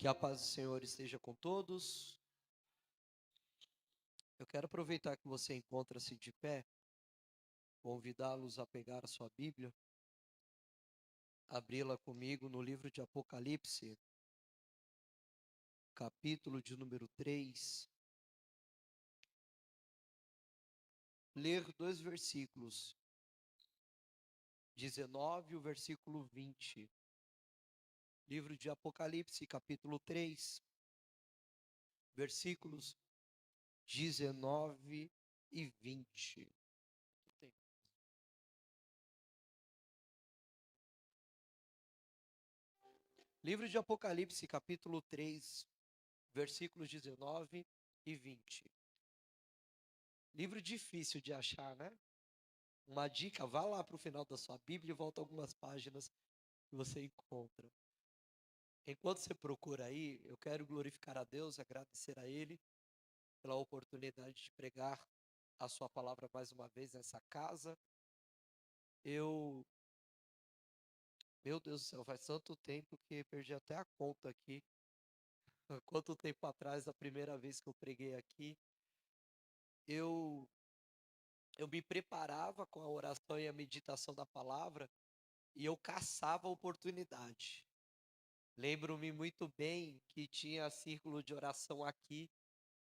Que a paz do Senhor esteja com todos. Eu quero aproveitar que você encontra-se de pé, convidá-los a pegar a sua Bíblia, abri-la comigo no livro de Apocalipse, capítulo de número 3, ler dois versículos, 19 e o versículo 20. Livro de Apocalipse, capítulo 3, versículos 19 e 20. Livro de Apocalipse, capítulo 3, versículos 19 e 20. Livro difícil de achar, né? Uma dica, vá lá para o final da sua Bíblia e volta algumas páginas que você encontra. Enquanto você procura aí, eu quero glorificar a Deus, agradecer a Ele pela oportunidade de pregar a sua palavra mais uma vez nessa casa. Meu Deus do céu, faz tanto tempo que perdi até a conta aqui. Quanto tempo atrás, a primeira vez que eu preguei aqui, eu eu me preparava com a oração e a meditação da palavra e eu caçava a oportunidade. Lembro-me muito bem que tinha círculo de oração aqui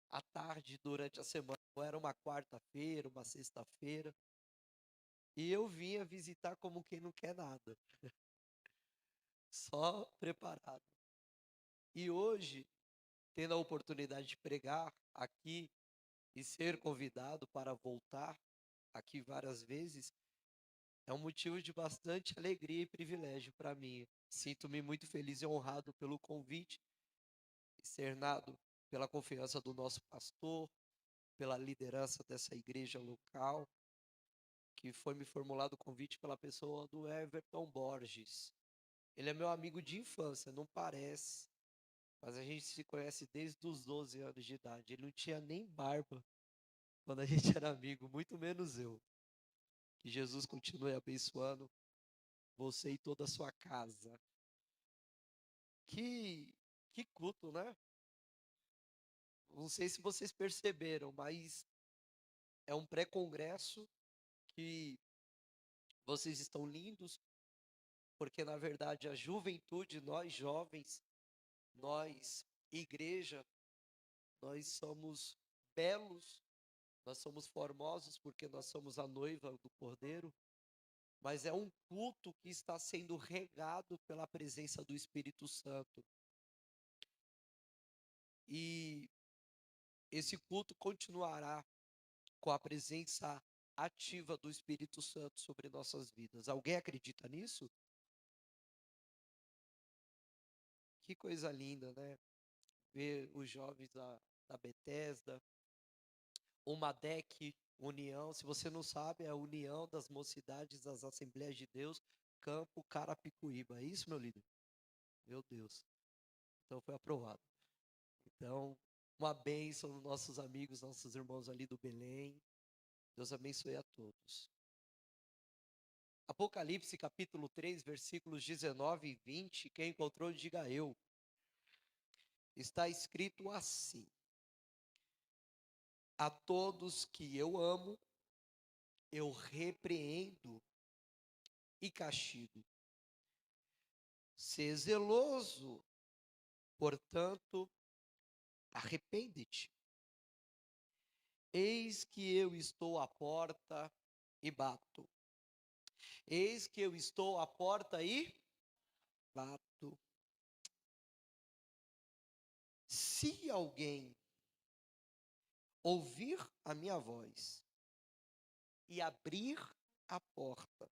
à tarde durante a semana. Era uma quarta-feira, uma sexta-feira, e eu vinha visitar como quem não quer nada, só preparado. E hoje, tendo a oportunidade de pregar aqui e ser convidado para voltar aqui várias vezes, é um motivo de bastante alegria e privilégio para mim. Sinto-me muito feliz e honrado pelo convite, externado pela confiança do nosso pastor, pela liderança dessa igreja local, que foi me formulado o convite pela pessoa do Everton Borges. Ele é meu amigo de infância, não parece, mas a gente se conhece desde os 12 anos de idade. Ele não tinha nem barba quando a gente era amigo, muito menos eu. Que Jesus continue abençoando você e toda a sua casa. Que, que culto, né? Não sei se vocês perceberam, mas é um pré-congresso que vocês estão lindos, porque na verdade a juventude, nós jovens, nós igreja, nós somos belos, nós somos formosos porque nós somos a noiva do Cordeiro, mas é um culto que está sendo regado pela presença do Espírito Santo. E esse culto continuará com a presença ativa do Espírito Santo sobre nossas vidas. Alguém acredita nisso? Que coisa linda, né? Ver os jovens da Bethesda, uma DEC, União, se você não sabe, é a União das Mocidades das Assembleias de Deus, Campo Carapicuíba. É isso, meu líder? Meu Deus. Então foi aprovado. Então, uma bênção aos nossos amigos, nossos irmãos ali do Belém. Deus abençoe a todos. Apocalipse capítulo 3, versículos 19 e 20. Quem encontrou, diga eu. Está escrito assim: a todos que eu amo, eu repreendo e castigo. Sê zeloso, portanto, arrepende-te. Eis que eu estou à porta e bato. Eis que eu estou à porta e bato. Se alguém ouvir a minha voz e abrir a porta,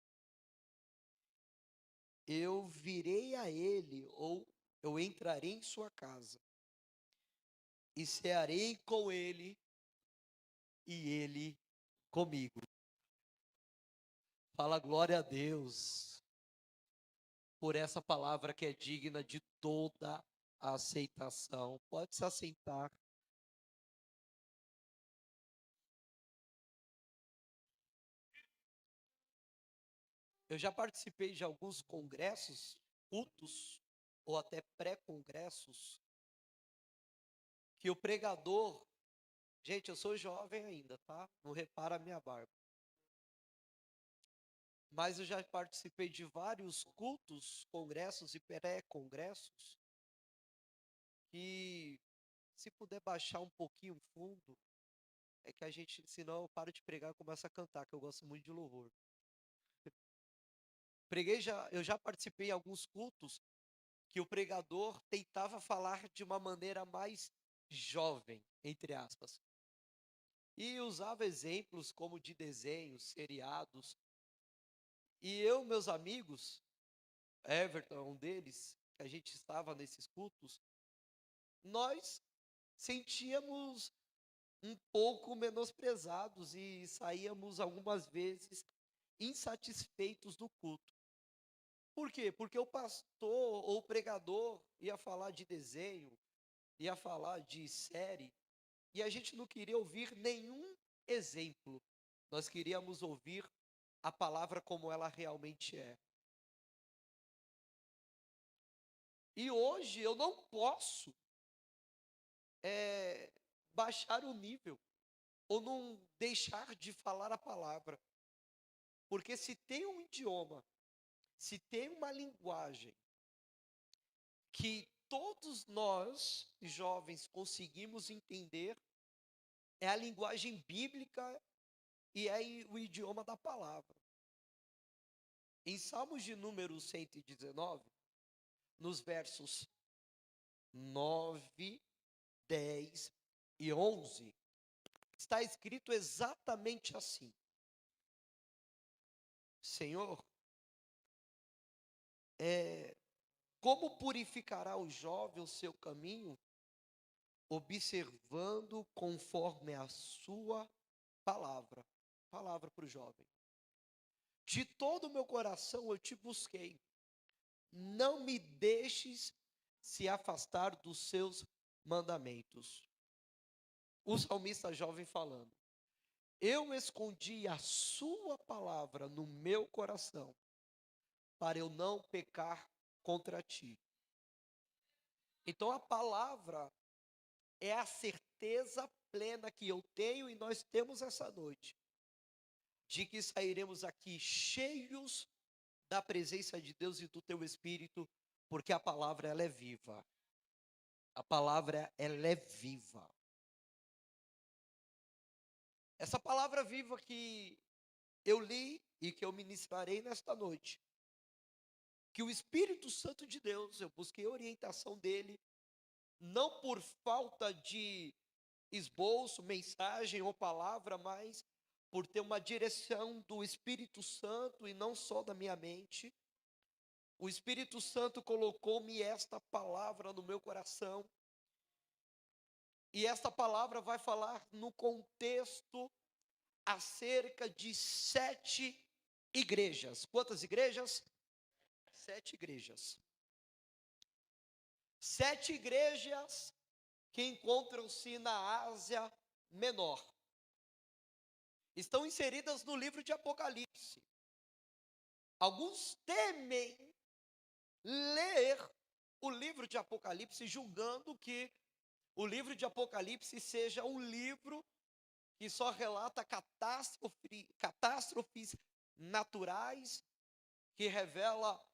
eu virei a ele, ou eu entrarei em sua casa, e cearei com ele, e ele comigo. Fala glória a Deus por essa palavra que é digna de toda a aceitação. Pode se assentar. Eu já participei de alguns congressos, cultos, ou até pré-congressos, que o pregador, gente, eu sou jovem ainda, tá? Não repara a minha barba. Mas eu já participei de vários cultos, congressos e pré-congressos, que se puder baixar um pouquinho o fundo, é que a gente, senão eu paro de pregar e começo a cantar, que eu gosto muito de louvor. Eu já participei em alguns cultos que o pregador tentava falar de uma maneira mais jovem, entre aspas. E usava exemplos como de desenhos, seriados. E eu, meus amigos, Everton é um deles, que a gente estava nesses cultos, nós sentíamos um pouco menosprezados e saíamos algumas vezes insatisfeitos do culto. Por quê? Porque o pastor ou o pregador ia falar de desenho, ia falar de série, e a gente não queria ouvir nenhum exemplo. Nós queríamos ouvir a palavra como ela realmente é. E hoje eu não posso baixar o nível ou não deixar de falar a palavra. Porque se tem um idioma, se tem uma linguagem que todos nós, jovens, conseguimos entender, é a linguagem bíblica e é o idioma da palavra. Em Salmos de número 119, nos versos 9, 10 e 11, está escrito exatamente assim: Senhor, como purificará o jovem o seu caminho, observando conforme a sua palavra. Palavra para o jovem. De todo o meu coração eu te busquei. Não me deixes se afastar dos seus mandamentos. O salmista jovem falando: eu escondi a sua palavra no meu coração, para eu não pecar contra ti. Então a palavra é a certeza plena que eu tenho e nós temos essa noite, de que sairemos aqui cheios da presença de Deus e do teu Espírito, porque a palavra ela é viva. A palavra ela é viva. Essa palavra viva que eu li e que eu ministrarei nesta noite, que o Espírito Santo de Deus, eu busquei a orientação dele, não por falta de esboço, mensagem ou palavra, mas por ter uma direção do Espírito Santo e não só da minha mente. O Espírito Santo colocou-me esta palavra no meu coração. E esta palavra vai falar no contexto acerca de 7 igrejas. Quantas igrejas? 7 igrejas. 7 igrejas que encontram-se na Ásia Menor. Estão inseridas no livro de Apocalipse. Alguns temem ler o livro de Apocalipse, julgando que o livro de Apocalipse seja um livro que só relata catástrofes naturais, que revela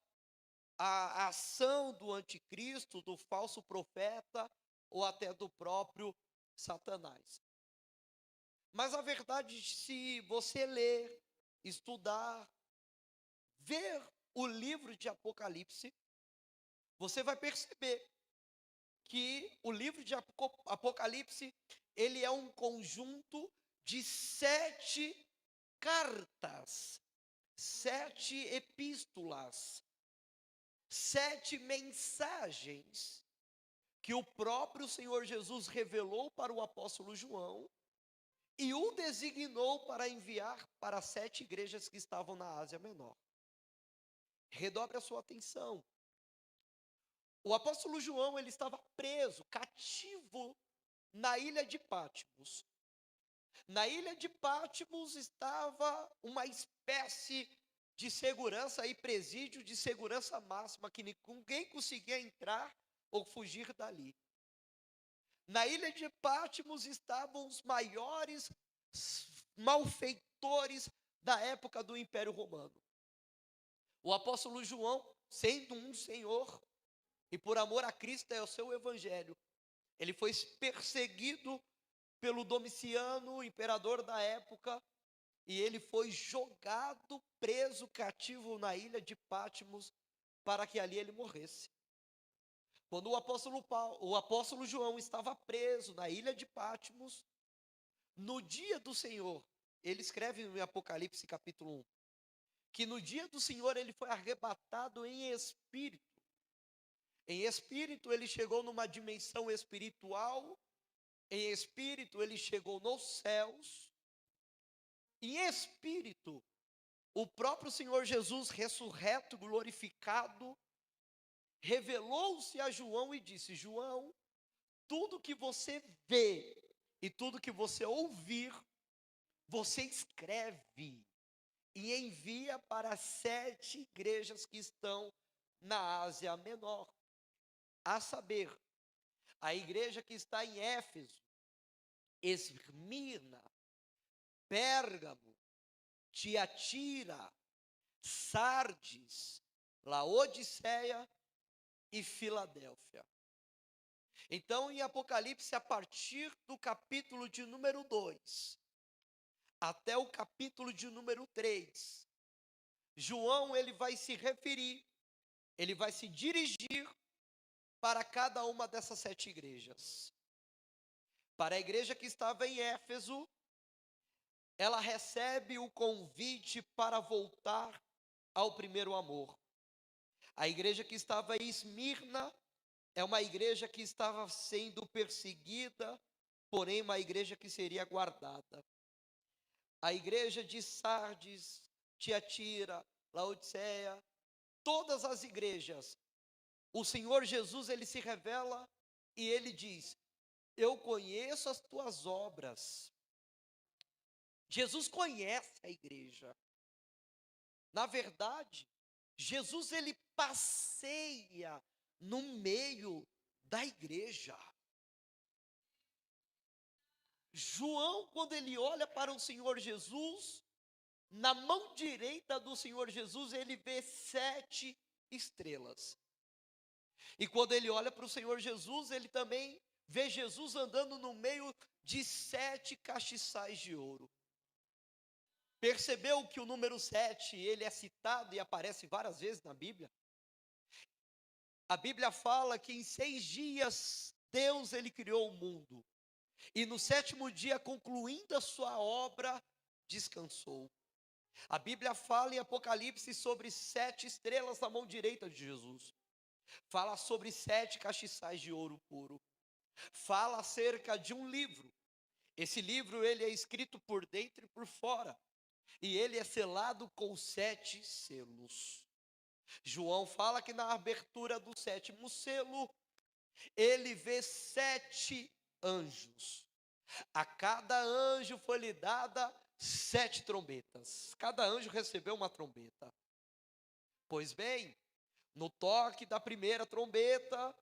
a ação do anticristo, do falso profeta, ou até do próprio Satanás. Mas a verdade, se você ler, estudar, ver o livro de Apocalipse, você vai perceber que o livro de Apocalipse, ele é um conjunto de 7 cartas, 7 epístolas, 7 mensagens que o próprio Senhor Jesus revelou para o apóstolo João e o designou para enviar para 7 igrejas que estavam na Ásia Menor. Redobre a sua atenção. O apóstolo João, ele estava preso, cativo, na ilha de Patmos. Na ilha de Patmos estava uma espécie de segurança e presídio de segurança máxima, que ninguém conseguia entrar ou fugir dali. Na ilha de Patmos estavam os maiores malfeitores da época do Império Romano. O apóstolo João, sendo um senhor, e por amor a Cristo é o seu evangelho, ele foi perseguido pelo Domiciano, imperador da época, e ele foi jogado, preso, cativo na ilha de Patmos, para que ali ele morresse. Quando o apóstolo João estava preso na ilha de Patmos, no dia do Senhor, ele escreve no Apocalipse capítulo 1, que no dia do Senhor ele foi arrebatado em espírito. Em espírito ele chegou numa dimensão espiritual, em espírito ele chegou nos céus, em espírito o próprio Senhor Jesus ressurreto, glorificado, revelou-se a João e disse: João, tudo que você vê e tudo que você ouvir, você escreve e envia para 7 igrejas que estão na Ásia Menor, a saber, a igreja que está em Éfeso, Esmirna, Pérgamo, Tiatira, Sardes, Laodiceia e Filadélfia. Então, em Apocalipse, a partir do capítulo de número 2 até o capítulo de número 3, João ele vai se referir, ele vai se dirigir para cada uma dessas 7 igrejas. Para a igreja que estava em Éfeso, ela recebe o convite para voltar ao primeiro amor. A igreja que estava em Esmirna é uma igreja que estava sendo perseguida, porém uma igreja que seria guardada. A igreja de Sardes, Tiatira, Laodiceia, todas as igrejas, o Senhor Jesus ele se revela e ele diz: eu conheço as tuas obras. Jesus conhece a igreja. Na verdade, Jesus ele passeia no meio da igreja. João, quando ele olha para o Senhor Jesus, na mão direita do Senhor Jesus, ele vê 7 estrelas. E quando ele olha para o Senhor Jesus, ele também vê Jesus andando no meio de 7 castiçais de ouro. Percebeu que o número 7, ele é citado e aparece várias vezes na Bíblia? A Bíblia fala que em 6 dias Deus ele criou o mundo. E no 7º dia, concluindo a sua obra, descansou. A Bíblia fala em Apocalipse sobre 7 estrelas na mão direita de Jesus. Fala sobre 7 castiçais de ouro puro. Fala acerca de um livro. Esse livro ele é escrito por dentro e por fora. E ele é selado com 7 selos. João fala que na abertura do 7º selo, ele vê 7 anjos. A cada anjo foi-lhe dada 7 trombetas. Cada anjo recebeu uma trombeta. Pois bem, no toque da primeira trombeta,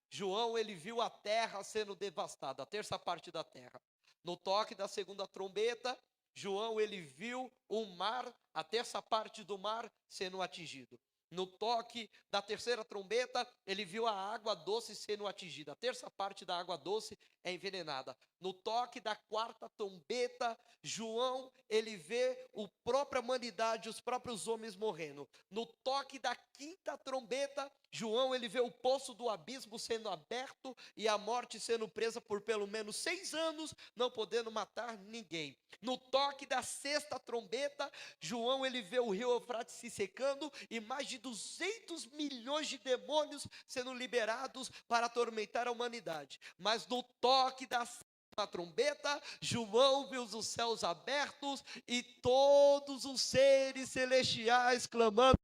João ele viu a terra sendo devastada, a terça parte da terra. No toque da segunda trombeta, João ele viu o mar, a terça parte do mar sendo atingido. No toque da terceira trombeta, ele viu a água doce sendo atingida. A terça parte da água doce é envenenada. No toque da quarta trombeta, João, ele vê a própria humanidade, os próprios homens morrendo. No toque da quinta trombeta, João, ele vê o poço do abismo sendo aberto e a morte sendo presa por pelo menos 6 anos, não podendo matar ninguém. No toque da sexta trombeta, João, ele vê o rio Eufrates se secando e mais de 200 milhões de demônios sendo liberados para atormentar a humanidade. Mas no toque da sétima trombeta, João viu os céus abertos e todos os seres celestiais clamando: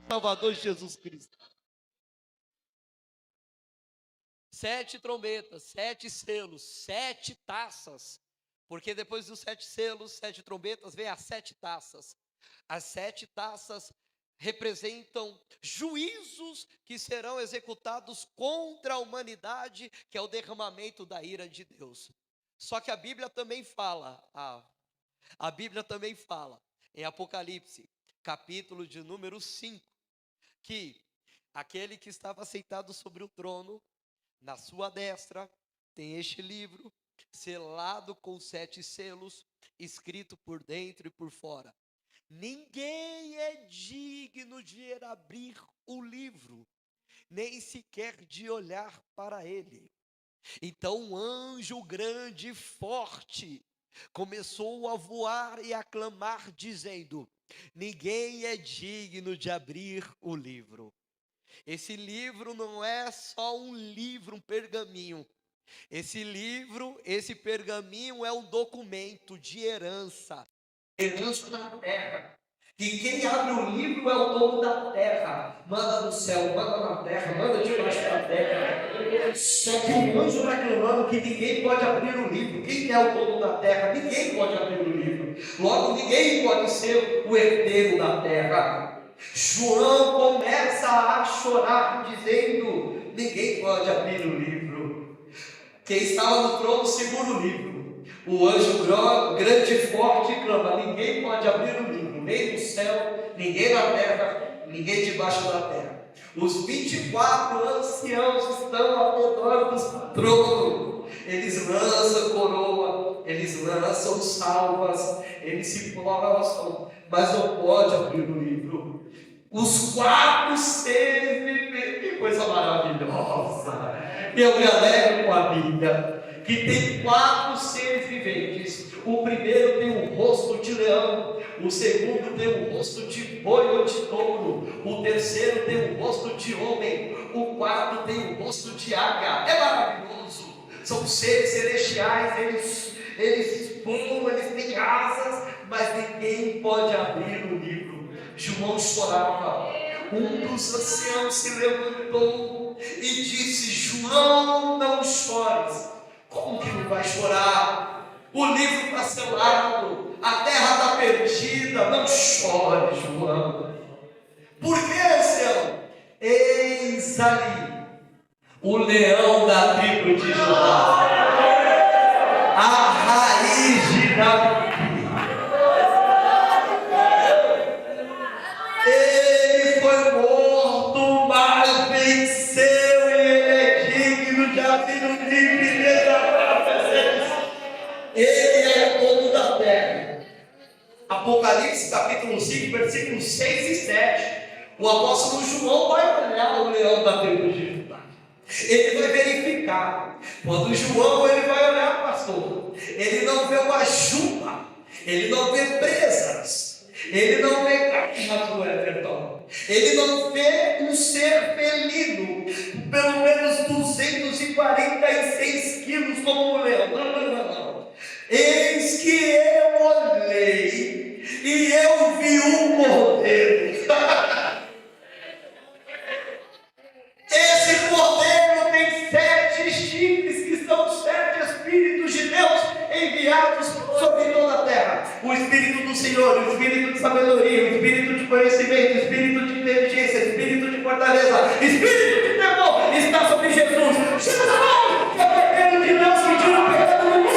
Salvador Jesus Cristo. 7 trombetas, 7 selos, 7 taças. Porque depois dos 7 selos, 7 trombetas, vem as 7 taças. As 7 taças representam juízos que serão executados contra a humanidade, que é o derramamento da ira de Deus. Só que a Bíblia também fala, em Apocalipse, capítulo de número 5, que aquele que estava sentado sobre o trono, na sua destra, tem este livro, selado com 7 selos, escrito por dentro e por fora. Ninguém é digno de abrir o livro, nem sequer de olhar para ele. Então um anjo grande e forte começou a voar e a clamar, dizendo: ninguém é digno de abrir o livro. Esse livro não é só um livro, um pergaminho. Esse pergaminho é um documento de herança na terra. E quem abre o livro é o dono da terra. Manda no céu, manda na terra, manda debaixo da terra. Só que o anjo está clamando que ninguém pode abrir o livro. Quem é o dono da terra? Ninguém pode abrir o livro. Logo, ninguém pode ser o herdeiro da terra. João começa a chorar, dizendo: ninguém pode abrir o livro. Quem estava no trono segura o livro. O anjo grande e forte clama: ninguém pode abrir o livro, nem no céu, ninguém na terra, ninguém debaixo da terra. Os 24 anciãos estão ao redor do trono. Eles lançam coroa, eles lançam salvas, eles se prostram, mas não pode abrir o livro. Os 4 seres viventes, que coisa maravilhosa! Eu me alegro com a Bíblia, que tem 4 seres viventes. O primeiro tem o rosto de leão, o segundo tem o rosto de boi ou de touro, o terceiro tem o rosto de homem, o quarto tem o rosto de águia. É maravilhoso. São seres celestiais, eles voam, eles têm asas, mas ninguém pode abrir o livro. João chorava. Um dos anciãos se levantou e disse: João, não chores. Como que não vai chorar? O livro está selado, a terra está perdida. Não chore, João. Por que, ancião? Eis ali o leão da tribo de Judá, a raiz de Davi. Ele foi morto, mas venceu, e ele é digno de abrir o livro e desatar a presença. Ele é o dono da terra. Apocalipse capítulo 5, versículos 6 e 7. O apóstolo João vai olhar o leão da tribo de Judá. Ele vai verificar. Quando João ele vai olhar, pastor, ele não vê uma juba, ele não vê presas, ele não vê gatinhas do Everton, ele não vê um ser felino, pelo menos 246 quilos como um leão. Não. Eis que eu olhei e eu vi um cordeiro. Esse cordeiro tem 7 chifres, que são os 7 Espíritos de Deus enviados sobre toda a terra. O Espírito do Senhor, o Espírito de sabedoria, o Espírito de conhecimento, o Espírito de inteligência, o Espírito de fortaleza, o Espírito de temor está sobre Jesus. Jesus é o cordeiro de Deus que tira o pecado do mundo.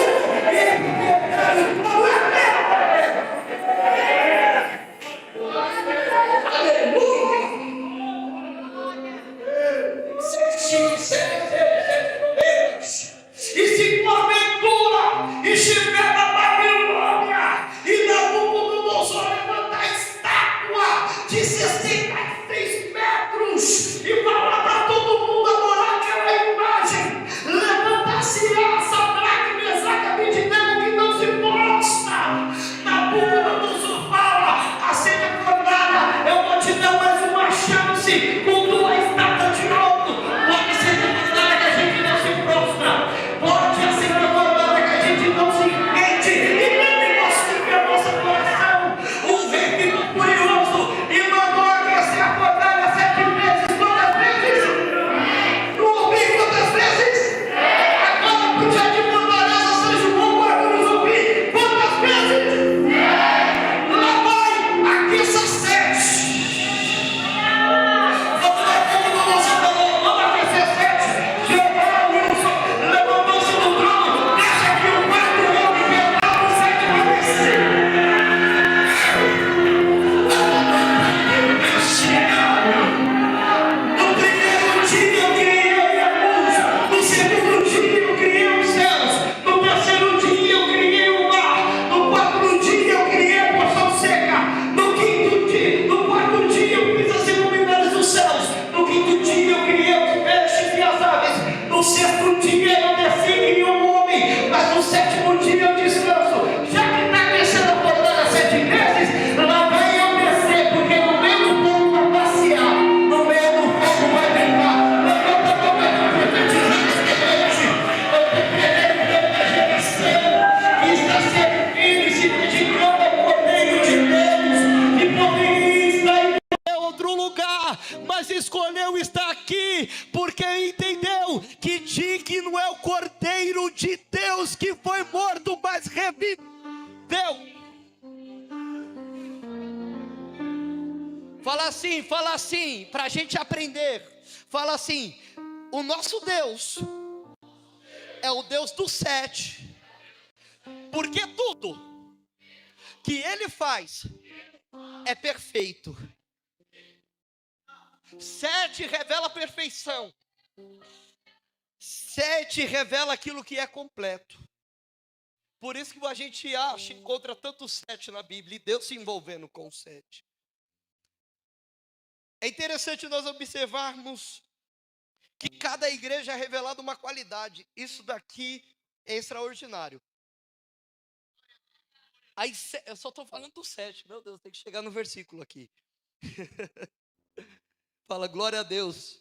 E se porventura estiver na Babilônia e Nabucodonosor levanta a estátua de 66 lá, mas escolheu estar aqui, porque entendeu que digno é o Cordeiro de Deus que foi morto, mas reviveu. Fala assim, para a gente aprender. Fala assim: o nosso Deus é o Deus do 7, porque tudo que Ele faz é perfeito. 7 revela a perfeição. 7 revela aquilo que é completo. Por isso que a gente encontra tanto 7 na Bíblia, e Deus se envolvendo com o 7. É interessante nós observarmos que cada igreja é revelada uma qualidade. Isso daqui é extraordinário. Aí, eu só estou falando do 7. Meu Deus, tem que chegar no versículo aqui. Fala, glória a Deus.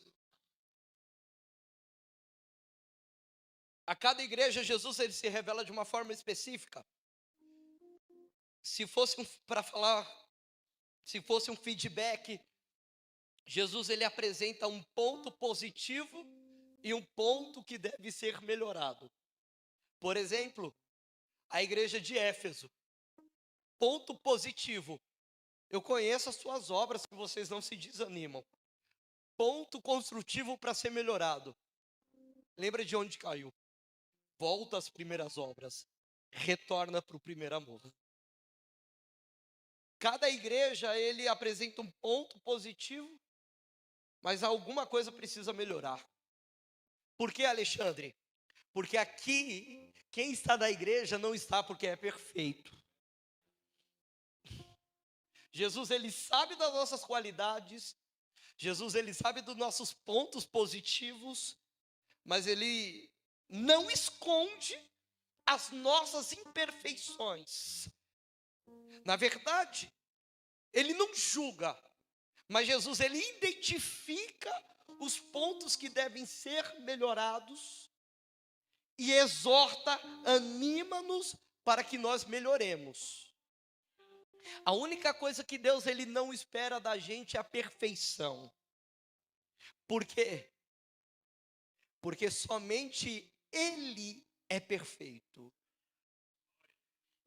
A cada igreja, Jesus ele se revela de uma forma específica. Se fosse se fosse um feedback, Jesus ele apresenta um ponto positivo e um ponto que deve ser melhorado. Por exemplo, a igreja de Éfeso. Ponto positivo: eu conheço as suas obras, que vocês não se desanimam. Ponto construtivo para ser melhorado: lembra de onde caiu? Volta às primeiras obras, retorna para o primeiro amor. Cada igreja ele apresenta um ponto positivo, mas alguma coisa precisa melhorar. Por que, Alexandre? Porque aqui, quem está na igreja não está porque é perfeito. Jesus, ele sabe das nossas qualidades. Jesus, ele sabe dos nossos pontos positivos. Mas ele não esconde as nossas imperfeições. Na verdade, ele não julga. Mas Jesus, ele identifica os pontos que devem ser melhorados e exorta, anima-nos para que nós melhoremos. A única coisa que Deus ele não espera da gente é a perfeição. Por quê? Porque somente Ele é perfeito.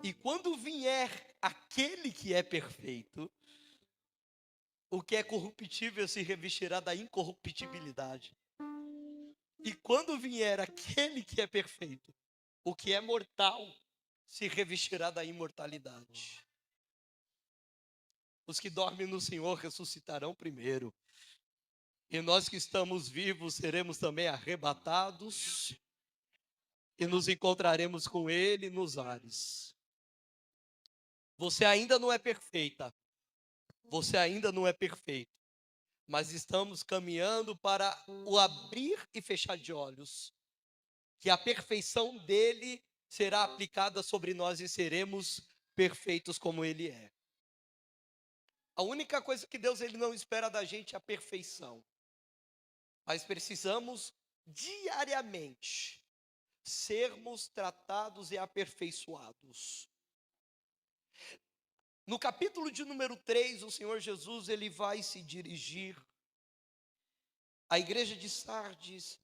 E quando vier aquele que é perfeito, o que é corruptível se revestirá da incorruptibilidade. E quando vier aquele que é perfeito, o que é mortal se revestirá da imortalidade. Os que dormem no Senhor ressuscitarão primeiro. E nós que estamos vivos seremos também arrebatados e nos encontraremos com Ele nos ares. Você ainda não é perfeita. Você ainda não é perfeito. Mas estamos caminhando para o abrir e fechar de olhos. Que a perfeição dele será aplicada sobre nós e seremos perfeitos como Ele é. A única coisa que Deus ele não espera da gente é a perfeição. Mas precisamos diariamente sermos tratados e aperfeiçoados. No capítulo de número 3, o Senhor Jesus ele vai se dirigir à igreja de Sardes,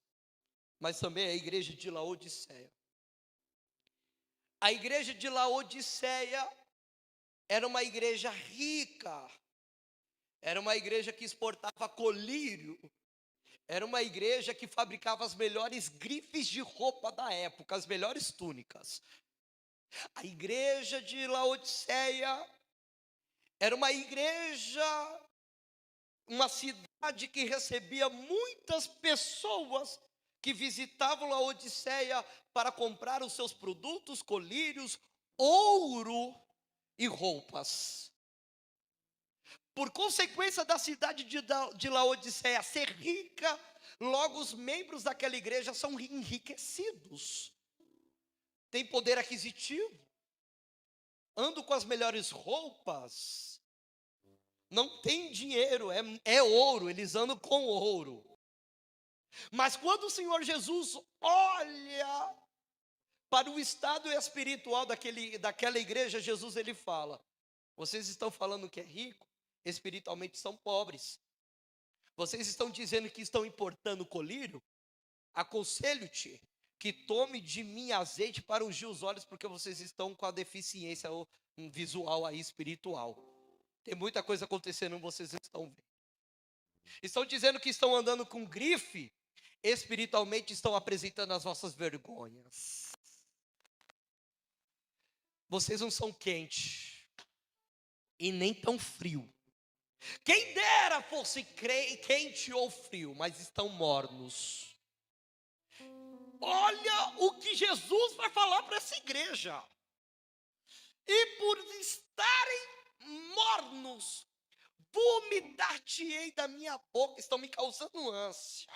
mas também à igreja de Laodiceia. A igreja de Laodiceia era uma igreja rica, era uma igreja que exportava colírio, era uma igreja que fabricava as melhores grifes de roupa da época, as melhores túnicas. A igreja de Laodiceia era uma igreja, uma cidade que recebia muitas pessoas que visitavam Laodiceia para comprar os seus produtos, colírios, ouro e roupas. Por consequência da cidade de Laodiceia ser rica, logo os membros daquela igreja são enriquecidos. Tem poder aquisitivo. Andam com as melhores roupas. Não tem dinheiro, é ouro, eles andam com ouro. Mas quando o Senhor Jesus olha para o estado espiritual daquela igreja, Jesus ele fala: vocês estão falando que é rico? Espiritualmente são pobres. Vocês estão dizendo que estão importando colírio? Aconselho-te que tome de mim azeite para ungir os olhos, porque vocês estão com a deficiência visual aí, espiritual. Tem muita coisa acontecendo, vocês estão vendo. Estão dizendo que estão andando com grife, espiritualmente estão apresentando as vossas vergonhas. Vocês não são quentes e nem tão frio. Quem dera fosse quente ou frio, mas estão mornos. Olha o que Jesus vai falar para essa igreja. E por estarem mornos, vomitar-te-ei da minha boca. Estão me causando ânsia.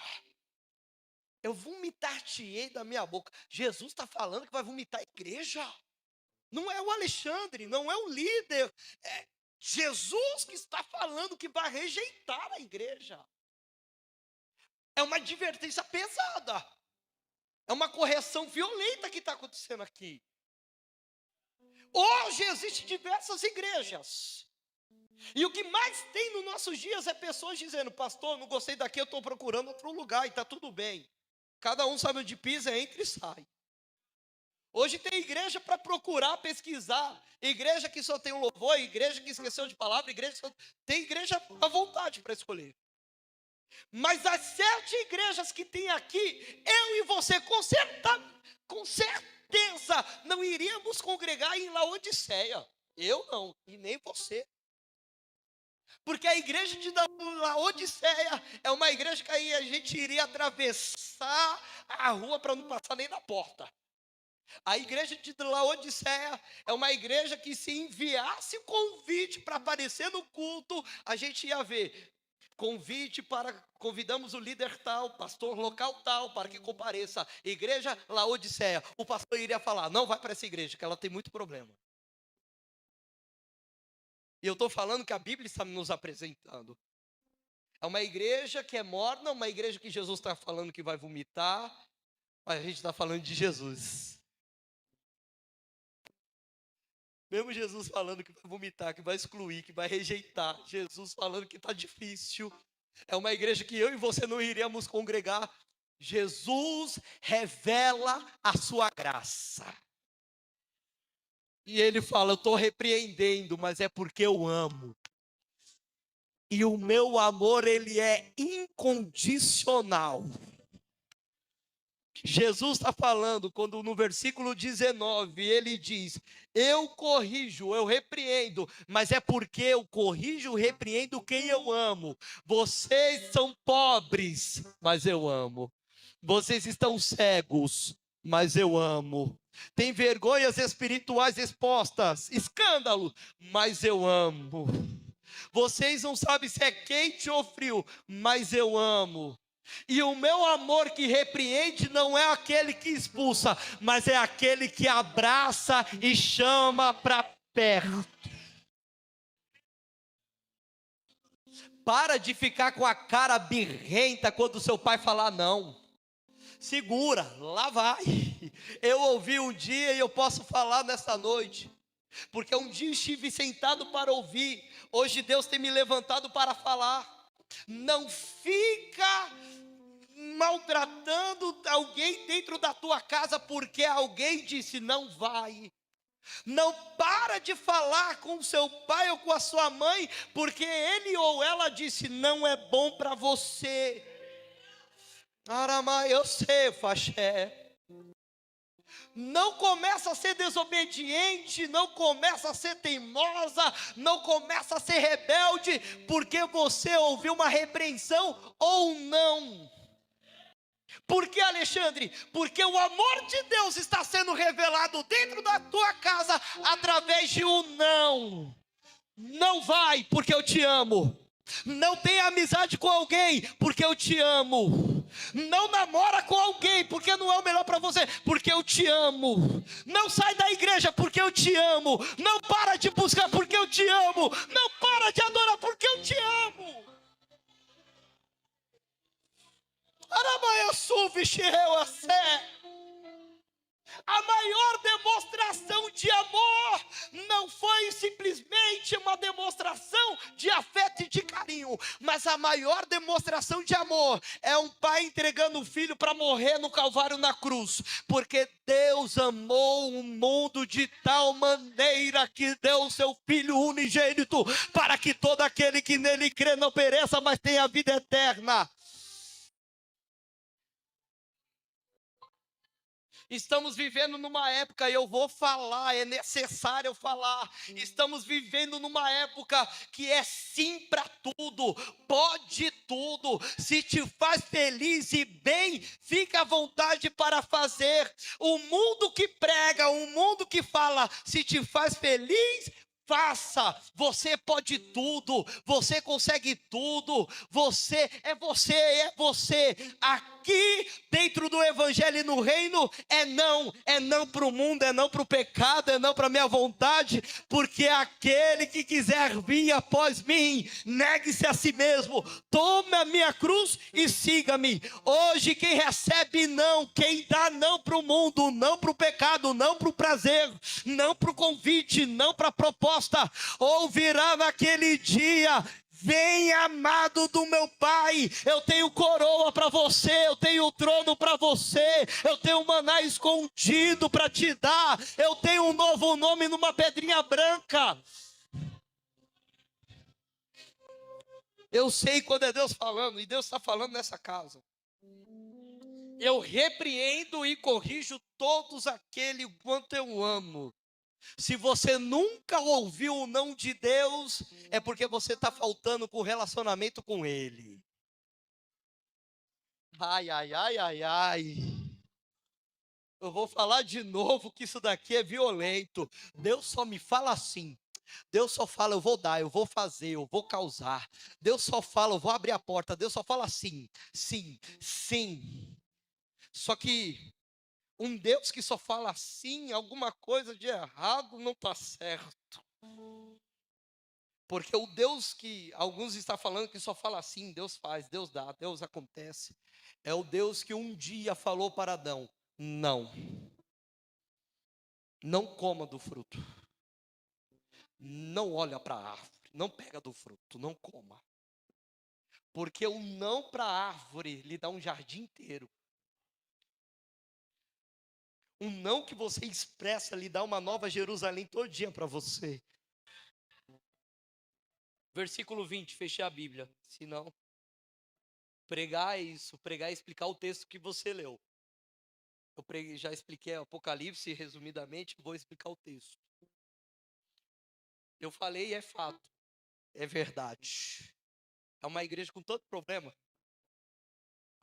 Eu vomitar-te-ei da minha boca. Jesus está falando que vai vomitar a igreja. Não é o Alexandre, não é o líder. É Jesus que está falando que vai rejeitar a igreja. É uma advertência pesada. É uma correção violenta que está acontecendo aqui. Hoje existem diversas igrejas. E o que mais tem nos nossos dias é pessoas dizendo: pastor, não gostei daqui, eu estou procurando outro lugar e está tudo bem. Cada um sabe onde pisa, entra e sai. Hoje tem igreja para procurar, pesquisar. Igreja que só tem um louvor, igreja que esqueceu de palavra, tem igreja à vontade para escolher. Mas as 7 igrejas que tem aqui, eu e você, com certeza, não iríamos congregar em Laodiceia. Eu não, e nem você. Porque a igreja de Laodiceia é uma igreja que aí a gente iria atravessar a rua para não passar nem na porta. A igreja de Laodiceia é uma igreja que, se enviasse convite para aparecer no culto, a gente ia ver convite para, convidamos o líder tal, pastor local tal, para que compareça. Igreja Laodiceia. O pastor iria falar: não vai para essa igreja, que ela tem muito problema. E eu estou falando que a Bíblia está nos apresentando. É uma igreja que é morna, uma igreja que Jesus está falando que vai vomitar, mas a gente está falando de Jesus. Mesmo Jesus falando que vai vomitar, que vai excluir, que vai rejeitar. Jesus falando que está difícil. É uma igreja que eu e você não iríamos congregar. Jesus revela a sua graça. E ele fala: eu estou repreendendo, mas é porque eu amo. E o meu amor, ele é incondicional. Jesus está falando, quando no versículo 19, ele diz: eu corrijo, eu repreendo, mas é porque eu corrijo, repreendo quem eu amo. Vocês são pobres, mas eu amo. Vocês estão cegos, mas eu amo. Tem vergonhas espirituais expostas, escândalo, mas eu amo. Vocês não sabem se é quente ou frio, mas eu amo. E o meu amor que repreende não é aquele que expulsa, mas é aquele que abraça e chama para perto. Para de ficar com a cara birrenta quando seu pai falar não. Segura, lá vai. Eu ouvi um dia e eu posso falar nesta noite, porque um dia estive sentado para ouvir, hoje Deus tem me levantado para falar. Não fica maltratando alguém dentro da tua casa porque alguém disse não vai. Não para de falar com seu pai ou com a sua mãe porque ele ou ela disse não é bom para você. Aramai, eu sei, Faxé. Não começa a ser desobediente, não começa a ser teimosa, não começa a ser rebelde porque você ouviu uma repreensão ou não. Por que, Alexandre? Porque o amor de Deus está sendo revelado dentro da tua casa através de um não. Não vai porque eu te amo. Não tenha amizade com alguém porque eu te amo. Não namora com alguém porque não é o melhor para você, porque eu te amo. Não sai da igreja porque eu te amo. Não para de buscar porque eu te amo. Não para de adorar porque eu te amo. A maior demonstração de amor não foi simplesmente uma demonstração de afeto e de carinho, mas a maior demonstração de amor é um pai entregando o filho para morrer no Calvário na cruz, porque Deus amou o mundo de tal maneira que deu o seu filho unigênito, para que todo aquele que nele crê não pereça, mas tenha a vida eterna. Estamos vivendo numa época, e eu vou falar, é necessário eu falar. Estamos vivendo numa época que é sim para tudo, pode tudo. Se te faz feliz e bem, fica à vontade para fazer. O mundo que prega, o mundo que fala, se te faz feliz, faça. Você pode tudo, você consegue tudo. Você é você, é você. Aqui dentro do evangelho e no reino é não para o mundo, é não para o pecado, é não para a minha vontade, porque aquele que quiser vir após mim, negue-se a si mesmo, tome a minha cruz e siga-me. Hoje quem recebe não, quem dá não para o mundo, não para o pecado, não para o prazer, não para o convite, não para a proposta, ouvirá naquele dia: vem, amado do meu Pai, eu tenho coroa para você, eu tenho trono para você, eu tenho maná escondido para te dar, eu tenho um novo nome numa pedrinha branca. Eu sei quando é Deus falando, e Deus está falando nessa casa. Eu repreendo e corrijo todos aqueles quanto eu amo. Se você nunca ouviu o não de Deus, é porque você está faltando com o relacionamento com Ele. Ai, ai, ai, ai, ai. Eu vou falar de novo que isso daqui é violento. Deus só me fala assim. Deus só fala: eu vou dar, eu vou fazer, eu vou causar. Deus só fala: eu vou abrir a porta. Deus só fala sim, sim, sim. Só que um Deus que só fala sim, alguma coisa de errado não está certo. Porque o Deus que alguns estão falando que só fala assim, Deus faz, Deus dá, Deus acontece, é o Deus que um dia falou para Adão: não, não coma do fruto, não olha para a árvore, não pega do fruto, não coma. Porque o não para a árvore lhe dá um jardim inteiro. Um não que você expressa lhe dá uma nova Jerusalém todinha para você. Versículo 20, fechei a Bíblia. Se não, pregar é isso, pregar é explicar o texto que você leu. Eu preguei, já expliquei Apocalipse resumidamente, vou explicar o texto. Eu falei e é fato, é verdade. É uma igreja com tanto problema.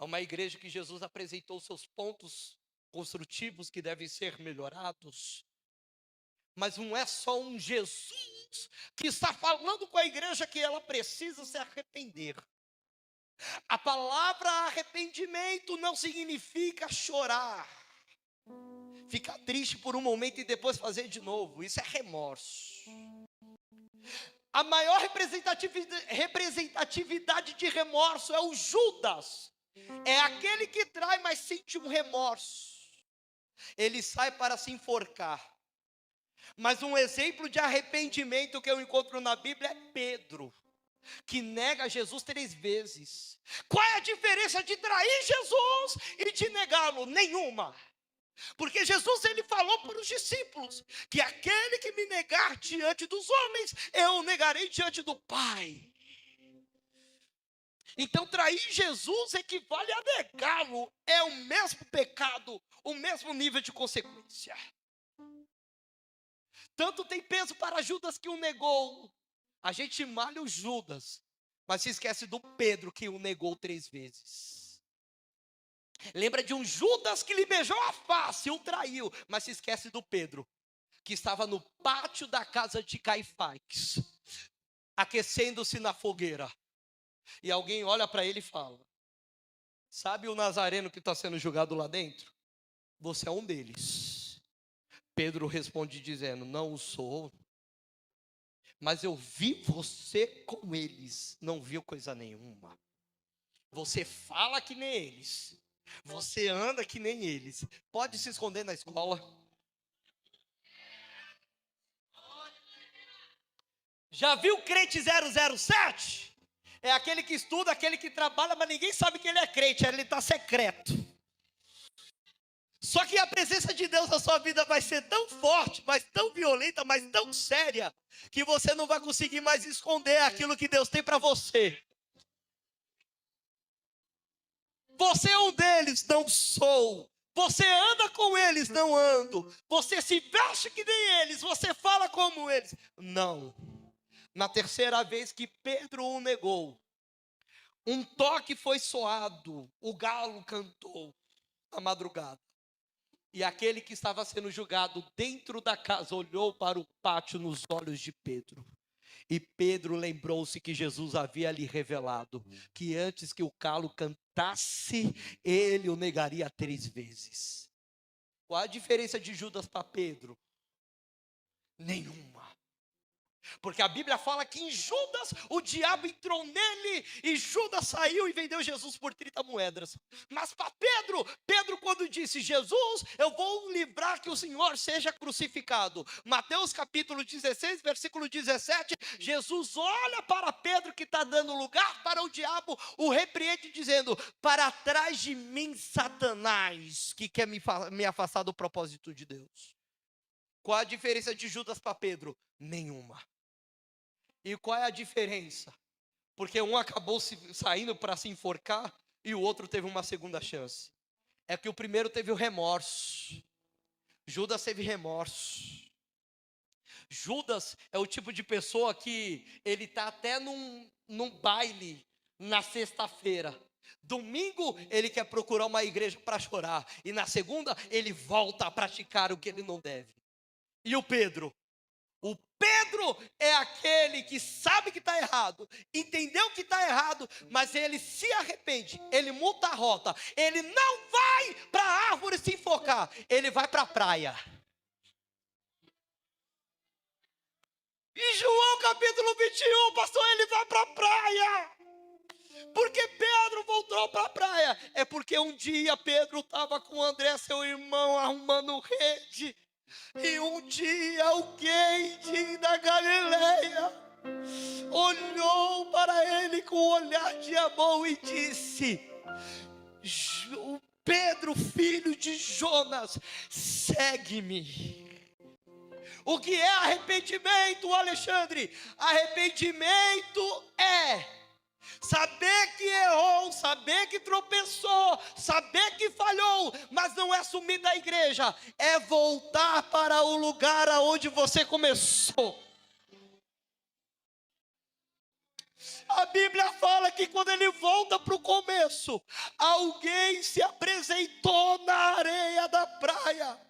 É uma igreja que Jesus apresentou seus pontos construtivos que devem ser melhorados. Mas não é só um Jesus que está falando com a igreja que ela precisa se arrepender. A palavra arrependimento não significa chorar, ficar triste por um momento e depois fazer de novo. Isso é remorso. A maior representatividade de remorso é o Judas. É aquele que trai, mas sente um remorso. Ele sai para se enforcar. Mas um exemplo de arrependimento que eu encontro na Bíblia é Pedro, que nega Jesus 3 vezes. Qual é a diferença de trair Jesus e de negá-lo? Nenhuma. Porque Jesus ele falou para os discípulos que aquele que me negar diante dos homens, eu o negarei diante do Pai. Então trair Jesus equivale a negá-lo. É o mesmo pecado, o mesmo nível de consequência. Tanto tem peso para Judas que o negou. A gente malha o Judas, mas se esquece do Pedro que o negou 3 vezes. Lembra de um Judas que lhe beijou a face e o traiu, mas se esquece do Pedro, que estava no pátio da casa de Caifás, aquecendo-se na fogueira. E alguém olha para ele e fala: sabe o nazareno que está sendo julgado lá dentro? Você é um deles. Pedro responde dizendo: não o sou, mas eu vi você com eles, não viu coisa nenhuma. Você fala que nem eles, você anda que nem eles, pode se esconder na escola, Já viu o crente 007? É aquele que estuda, aquele que trabalha, mas ninguém sabe que ele é crente, ele está secreto. Só que a presença de Deus na sua vida vai ser tão forte, mas tão violenta, mas tão séria, que você não vai conseguir mais esconder aquilo que Deus tem para você. Você é um deles, não sou. Você anda com eles, não ando. Você se veste que nem eles, você fala como eles. Não. Na terceira vez que Pedro o negou, um toque foi soado, o galo cantou na madrugada. E aquele que estava sendo julgado dentro da casa olhou para o pátio nos olhos de Pedro. E Pedro lembrou-se que Jesus havia lhe revelado que antes que o galo cantasse, ele o negaria 3 vezes. Qual a diferença de Judas para Pedro? Nenhuma. Porque a Bíblia fala que em Judas o diabo entrou nele e Judas saiu e vendeu Jesus por 30 moedas. Mas para Pedro quando disse: Jesus, eu vou livrar que o Senhor seja crucificado. Mateus capítulo 16, versículo 17, Jesus olha para Pedro que está dando lugar para o diabo, o repreende dizendo: para trás de mim, Satanás, que quer me afastar do propósito de Deus. Qual a diferença de Judas para Pedro? Nenhuma. E qual é a diferença? Porque um acabou saindo para se enforcar e o outro teve uma segunda chance. É que o primeiro teve o remorso. Judas teve remorso. Judas é o tipo de pessoa que ele está até num baile na sexta-feira. Domingo ele quer procurar uma igreja para chorar. E na segunda ele volta a praticar o que ele não deve. E o Pedro? O Pedro é aquele que sabe que está errado, entendeu que está errado, mas ele se arrepende, ele muda a rota, ele não vai para a árvore se enfocar, ele vai para a praia. Em João capítulo 21, pastor, ele vai para a praia. Porque Pedro voltou para a praia? É porque um dia Pedro estava com André, seu irmão, arrumando rede. E um dia alguém da Galileia olhou para ele com um olhar de amor e disse: Pedro, filho de Jonas, segue-me. O que é arrependimento, Alexandre? Arrependimento é saber que errou, saber que tropeçou, saber que falhou, mas não é sumir da igreja, é voltar para o lugar aonde você começou. A Bíblia fala que quando ele volta para o começo, alguém se apresentou na areia da praia.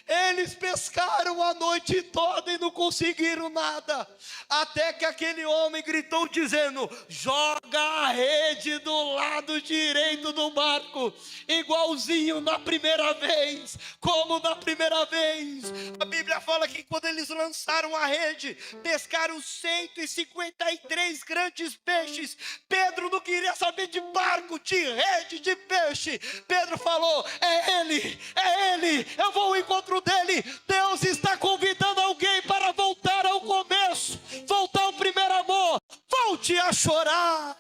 Eles pescaram a noite toda e não conseguiram nada, até que aquele homem gritou dizendo: joga a rede do lado direito do barco, igualzinho na primeira vez. Como na primeira vez? A Bíblia fala que quando eles lançaram a rede, pescaram 153 grandes peixes. Pedro não queria saber de barco, de rede, de peixe. Pedro falou: é ele, eu vou ao encontro dele. Deus está convidando alguém para voltar ao começo, voltar ao primeiro amor. Volte a chorar,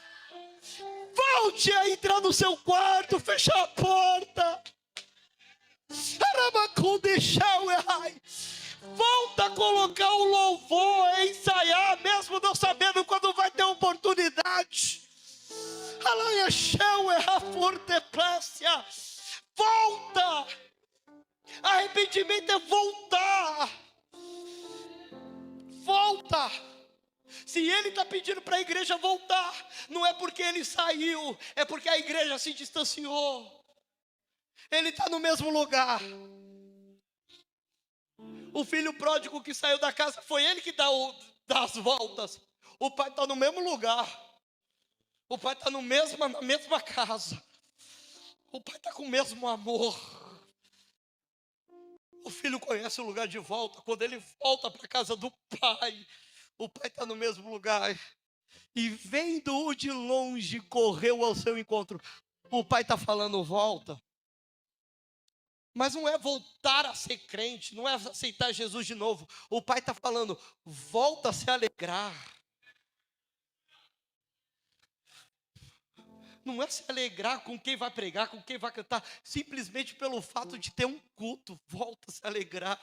volte a entrar no seu quarto, fechar a porta. Volta a colocar o louvor, ensaiar, mesmo não sabendo quando vai ter oportunidade. Volta. Arrependimento é voltar. Volta. Se ele está pedindo para a igreja voltar, não é porque ele saiu, é porque a igreja se distanciou. Ele está no mesmo lugar. O filho pródigo que saiu da casa, foi ele que dá as voltas. O pai está no mesmo lugar. O pai está na mesma casa. O pai está com o mesmo amor. O filho conhece o lugar de volta. Quando ele volta para a casa do pai, o pai está no mesmo lugar. E vendo-o de longe, correu ao seu encontro. O pai está falando: volta. Mas não é voltar a ser crente, não é aceitar Jesus de novo. O pai está falando: volta a se alegrar. não é se alegrar com quem vai pregar, com quem vai cantar, simplesmente pelo fato de ter um culto, volta a se alegrar.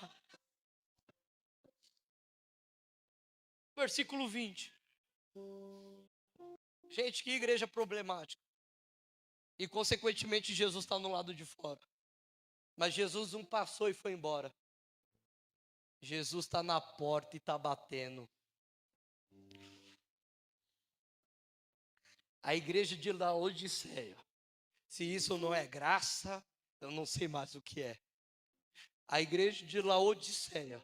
Versículo 20. Gente, que igreja problemática. E consequentemente Jesus está no lado de fora. Mas Jesus não passou e foi embora. Jesus está na porta e está batendo. A igreja de Laodiceia. Se isso não é graça, eu não sei mais o que é. A igreja de Laodiceia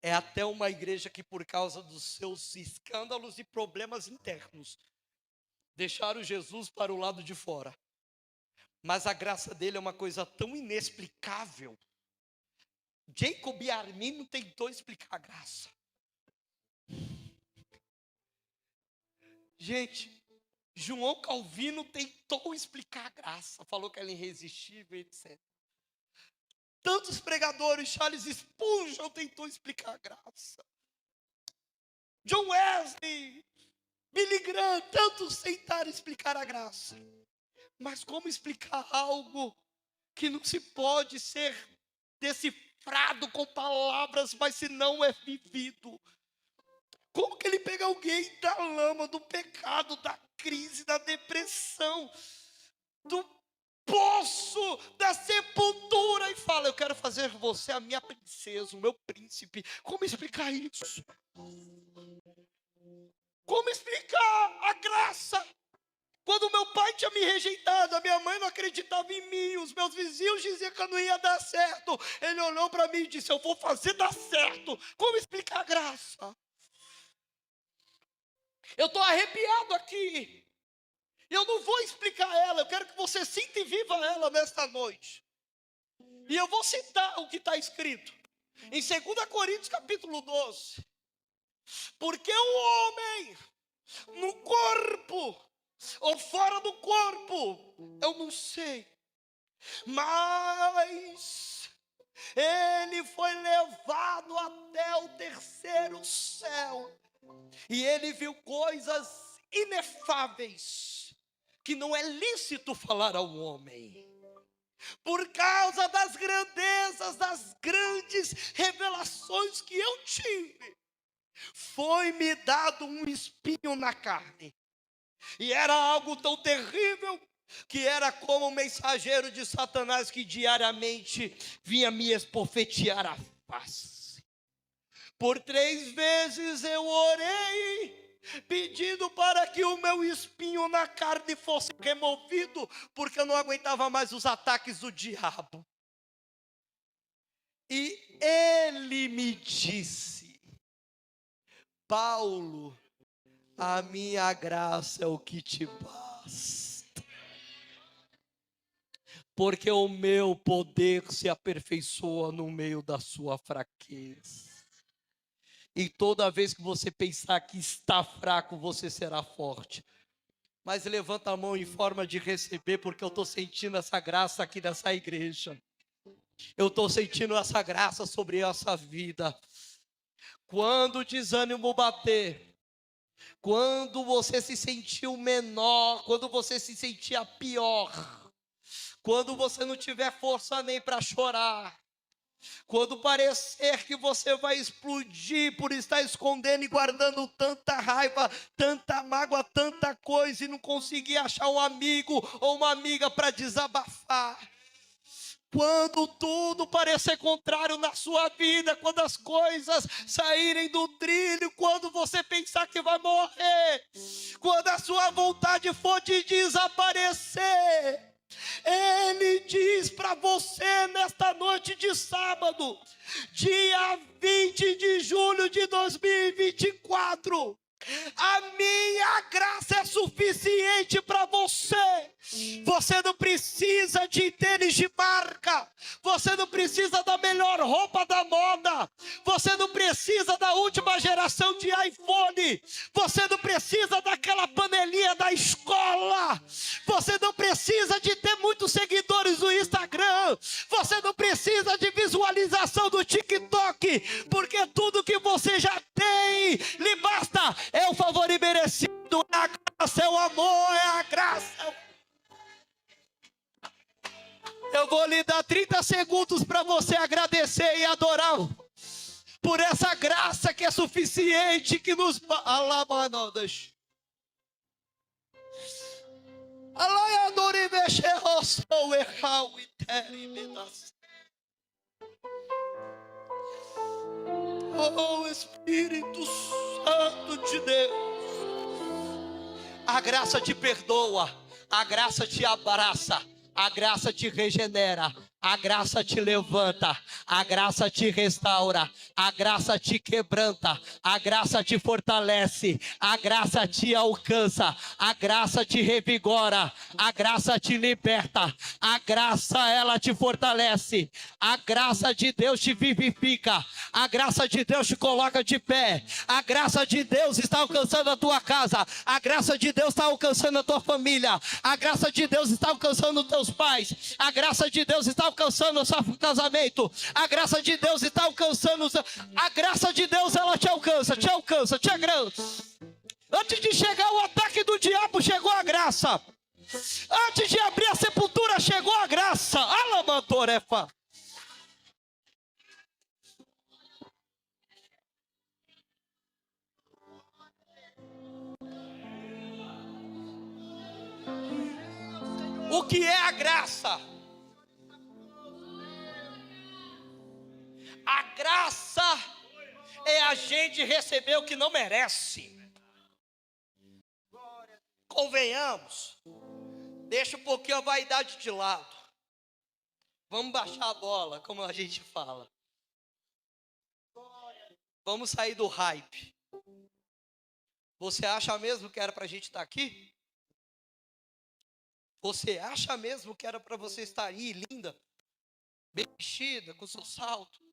é até uma igreja que, por causa dos seus escândalos e problemas internos, deixaram Jesus para o lado de fora. Mas a graça dele é uma coisa tão inexplicável. Jacob Armino tentou explicar a graça. Gente, João Calvino tentou explicar a graça. Falou que ela é irresistível, etc. Tantos pregadores, Charles Spurgeon tentou explicar a graça. John Wesley, Billy Graham, tantos tentaram explicar a graça. Mas como explicar algo que não se pode ser decifrado com palavras, mas se não é vivido? Como que ele pega alguém da lama, do pecado, da crise, da depressão, do poço, da sepultura e fala, eu quero fazer você a minha princesa, o meu príncipe? Como explicar isso? Como explicar a graça? Quando meu pai tinha me rejeitado, a minha mãe não acreditava em mim, os meus vizinhos diziam que eu não ia dar certo. Ele olhou para mim e disse, eu vou fazer dar certo. Como explicar a graça? Eu estou arrepiado aqui. Eu não vou explicar ela, eu quero que você sinta e viva ela nesta noite. E eu vou citar o que está escrito. Em 2 Coríntios capítulo 12. Porque o homem, no corpo, ou fora do corpo, eu não sei. Mas ele foi levado até o terceiro céu. E ele viu coisas inefáveis, que não é lícito falar ao homem. Por causa das grandezas, das grandes revelações que eu tive, foi-me dado um espinho na carne. E era algo tão terrível, que era como um mensageiro de Satanás que diariamente vinha me esbofetear a face. Por 3 vezes eu orei, pedindo para que o meu espinho na carne fosse removido, porque eu não aguentava mais os ataques do diabo. E ele me disse, Paulo, a minha graça é o que te basta, porque o meu poder se aperfeiçoa no meio da sua fraqueza. E toda vez que você pensar que está fraco, você será forte. Mas levanta a mão em forma de receber, porque eu estou sentindo essa graça aqui nessa igreja. Eu estou sentindo essa graça sobre essa vida. Quando o desânimo bater, quando você se sentiu menor, quando você se sentia pior, quando você não tiver força nem para chorar, quando parecer que você vai explodir por estar escondendo e guardando tanta raiva, tanta mágoa, tanta coisa e não conseguir achar um amigo ou uma amiga para desabafar. Quando tudo parecer contrário na sua vida, quando as coisas saírem do trilho, quando você pensar que vai morrer, quando a sua vontade for de desaparecer, Ele diz para você nesta noite de sábado, dia 20 de julho de 2024, a minha graça é suficiente para você. Você não precisa de tênis de marca, você não precisa da melhor roupa da moda, você não precisa da última geração de iPhone, você não precisa daquela panelinha da escola, você não precisa de ter muitos seguidores no Instagram, você não precisa de visualização do TikTok, porque tudo que você já tem lhe basta. É o favor imerecido, é a graça, é o amor, é a graça. vou lhe dar 30 segundos para você agradecer e adorar por essa graça que é suficiente, que nos... Alabanodas. Oh, Espírito Santo de Deus. A graça te perdoa, a graça te abraça, a graça te regenera, a graça te levanta, a graça te restaura, a graça te quebranta, a graça te fortalece, a graça te alcança, a graça te revigora, a graça te liberta, a graça ela te fortalece, a graça de Deus te vivifica, a graça de Deus te coloca de pé, a graça de Deus está alcançando a tua casa, a graça de Deus está alcançando a tua família, a graça de Deus está alcançando os teus pais, a graça de Deus está alcançando o seu casamento, a graça de Deus está alcançando, a graça de Deus ela te alcança, te alcança, te alcança. Antes de chegar o ataque do diabo, chegou a graça. Antes de abrir a sepultura, chegou a graça. Alamantorefa. O que é a graça? A graça é a gente receber o que não merece. Convenhamos, deixa um pouquinho a vaidade de lado. Vamos baixar a bola, como a gente fala. Vamos sair do hype. Você acha mesmo que era para a gente estar aqui? Você acha mesmo que era para você estar aí, linda, bem vestida, com seu salto?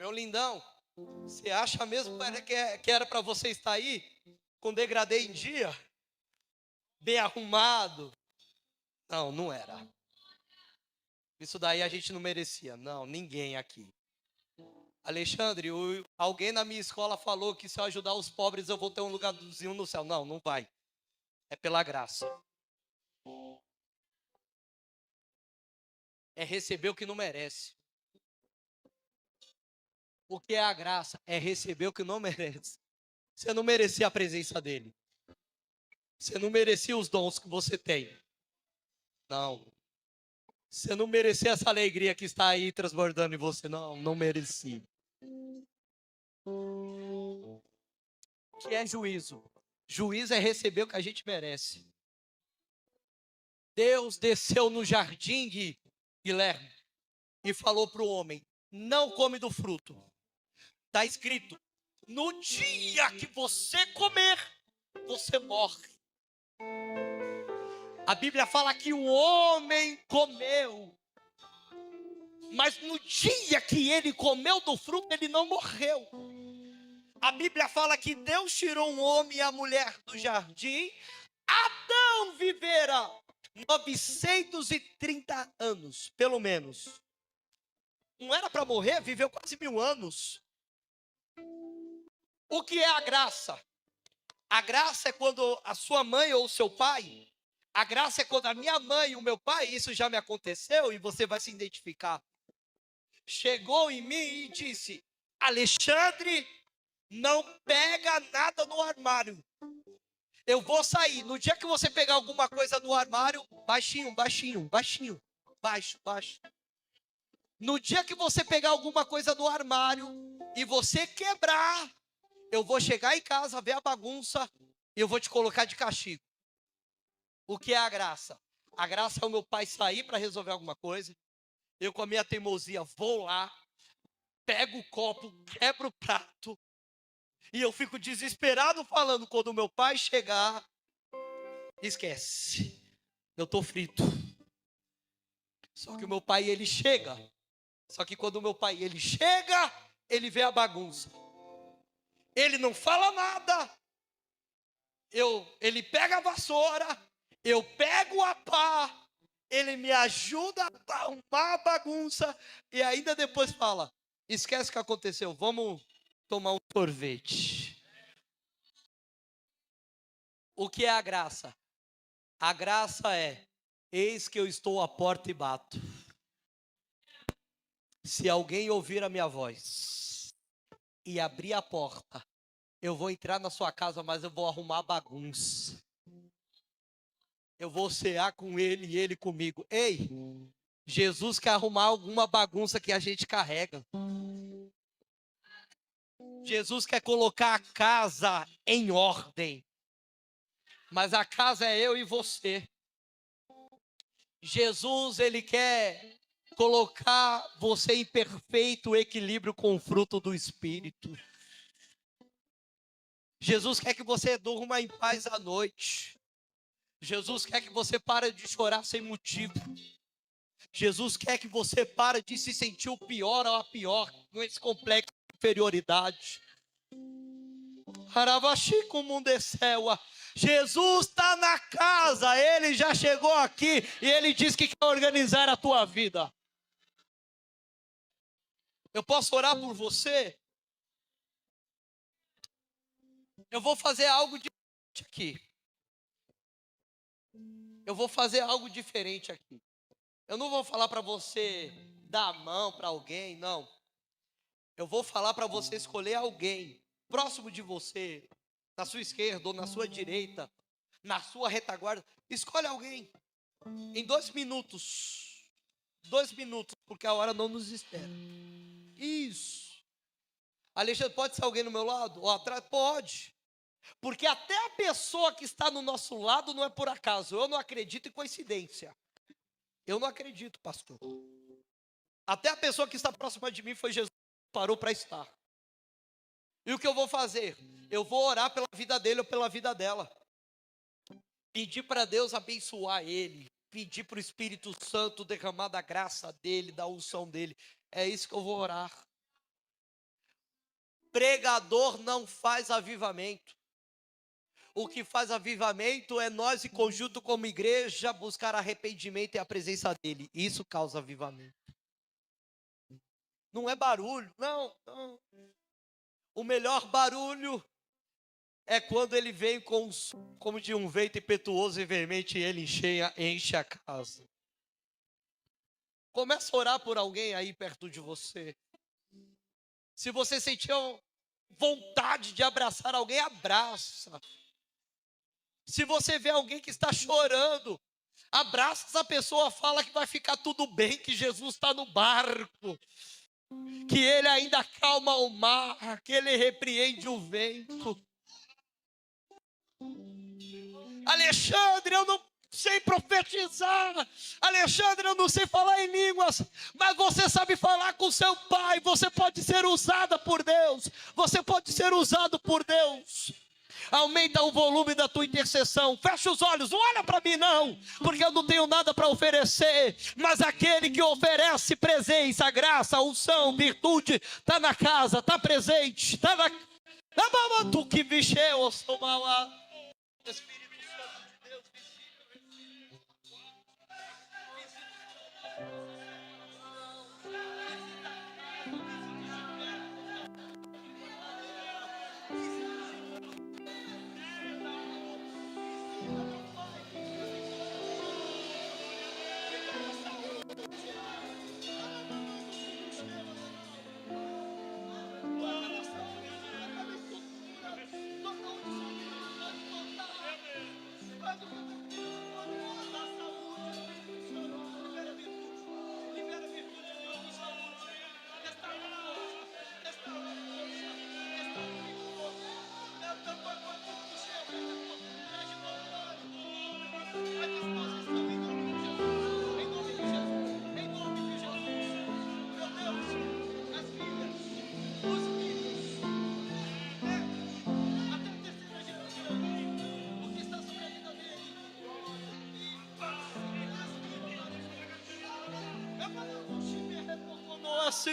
Meu lindão, você acha mesmo que era para você estar aí, com degradê em dia, bem arrumado? Não, não era. Isso daí a gente não merecia. Não, ninguém aqui. Alexandre, alguém na minha escola falou que se eu ajudar os pobres eu vou ter um lugarzinho no céu. Não, não vai. É pela graça. É receber o que não merece. O que é a graça? É receber o que não merece. Você não merecia a presença dele. Você não merecia os dons que você tem. Não. Você não merecia essa alegria que está aí transbordando em você. Não, não merecia. O que é juízo? Juízo é receber o que a gente merece. Deus desceu no jardim, Guilherme, e falou para o homem: não come do fruto. Está escrito: no dia que você comer, você morre. A Bíblia fala que o homem comeu, mas no dia que ele comeu do fruto, ele não morreu. A Bíblia fala que Deus tirou um homem e a mulher do jardim. Adão vivera 930 anos, pelo menos. Não era para morrer, viveu quase 1000 anos. O que é a graça? A graça é quando a sua mãe ou o seu pai, a graça é quando a minha mãe e o meu pai, isso já me aconteceu e você vai se identificar, chegou em mim e disse: Alexandre, não pega nada no armário. Eu vou sair. No dia que você pegar alguma coisa no armário, baixinho, baixinho, baixinho, baixo, baixo. No dia que você pegar alguma coisa no armário e você quebrar, eu vou chegar em casa, ver a bagunça e eu vou te colocar de castigo. O que é a graça? A graça é o meu pai sair para resolver alguma coisa. Eu, com a minha teimosia, vou lá, pego o copo, quebro o prato. E eu fico desesperado falando, quando o meu pai chegar, esquece, eu tô frito. Só que o meu pai, ele chega. Só que quando o meu pai, ele chega, ele vê a bagunça. Ele não fala nada. Ele pega a vassoura, eu pego a pá, ele me ajuda a arrumar a bagunça e ainda depois fala: esquece o que aconteceu, vamos tomar um sorvete. O que é a graça? A graça é Eis que eu estou à porta e bato. Se alguém ouvir a minha voz e abrir a porta, eu vou entrar na sua casa, mas eu vou arrumar bagunça. Eu vou cear com ele e ele comigo. Ei, Jesus quer arrumar alguma bagunça que a gente carrega. Jesus quer colocar a casa em ordem. Mas a casa é eu e você. Jesus, ele quer colocar você em perfeito equilíbrio com o fruto do Espírito. Jesus quer que você durma em paz à noite. Jesus quer que você pare de chorar sem motivo. Jesus quer que você pare de se sentir o pior ou a pior com esse complexo de inferioridade. Jesus está na casa, ele já chegou aqui e ele diz que quer organizar a tua vida. Eu posso orar por você? Eu vou fazer algo diferente aqui. Eu vou fazer algo diferente aqui. Eu não vou falar para você dar a mão para alguém, não. Eu vou falar para você escolher alguém próximo de você, na sua esquerda ou na sua direita, na sua retaguarda. Escolhe alguém em 2 minutos. 2 minutos, porque a hora não nos espera. Isso. Alexandre, pode ser alguém no meu lado ou atrás? Pode. Porque até a pessoa que está no nosso lado não é por acaso. Eu não acredito em coincidência. Eu não acredito, pastor. Até a pessoa que está próxima de mim foi Jesus que parou para estar. E o que eu vou fazer? Eu vou orar pela vida dele ou pela vida dela. Pedir para Deus abençoar ele. Pedir para o Espírito Santo derramar da graça dele, da unção dele. É isso que eu vou orar. Pregador não faz avivamento. O que faz avivamento é nós, em conjunto como igreja, buscar arrependimento e a presença dele. Isso causa avivamento. Não é barulho, não. O melhor barulho é quando ele vem como de um vento impetuoso e veemente, e ele enche a casa. Começa a orar por alguém aí perto de você. Se você sentir vontade de abraçar alguém, abraça. Se você vê alguém que está chorando, abraça essa pessoa, fala que vai ficar tudo bem, que Jesus está no barco, que ele ainda acalma o mar, que ele repreende o vento. Alexandre, eu não sei profetizar. Alexandre, eu não sei falar em línguas. Mas você sabe falar com seu pai. Você pode ser usada por Deus. Você pode ser usado por Deus. Aumenta o volume da tua intercessão. Fecha os olhos, não olha para mim não, porque eu não tenho nada para oferecer. Mas aquele que oferece presença, graça, unção, virtude, está na casa, está presente, está na... Tu que bicheu, sou malá. Espírito Santo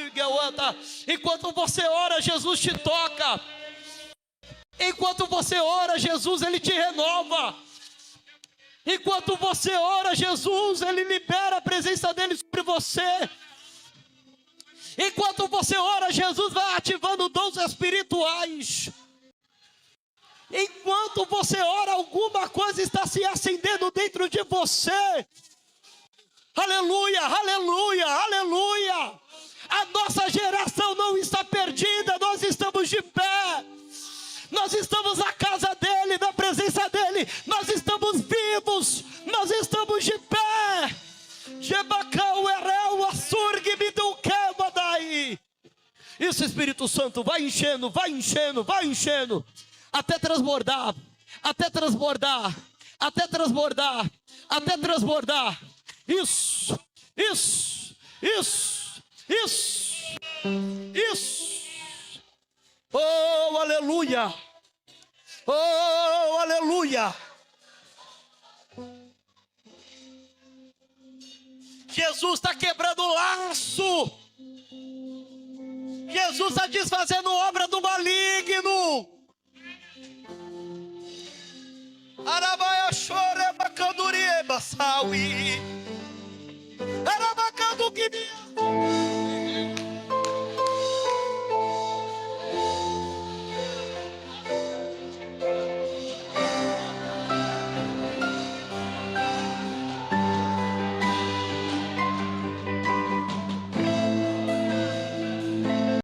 de Deus, enquanto você ora, Jesus te toca. Enquanto você ora, Jesus ele te renova. Enquanto você ora, Jesus ele libera a presença dele sobre você. Enquanto você ora, Jesus vai ativando dons espirituais. Enquanto você ora, alguma coisa está se acendendo dentro de você. Aleluia, aleluia, aleluia. A nossa geração não está perdida, nós estamos de pé. Nós estamos na casa dele, na presença dele. Nós estamos vivos, nós estamos de pé. Isso, Espírito Santo, vai enchendo, vai enchendo, vai enchendo, até transbordar, até transbordar, até transbordar, até transbordar. Isso, isso, isso, isso, isso. Oh, aleluia, oh, aleluia. Jesus está quebrando o laço. Jesus está desfazendo obra do maligno. Arabaia chore bacandurieba saui. Arabacando que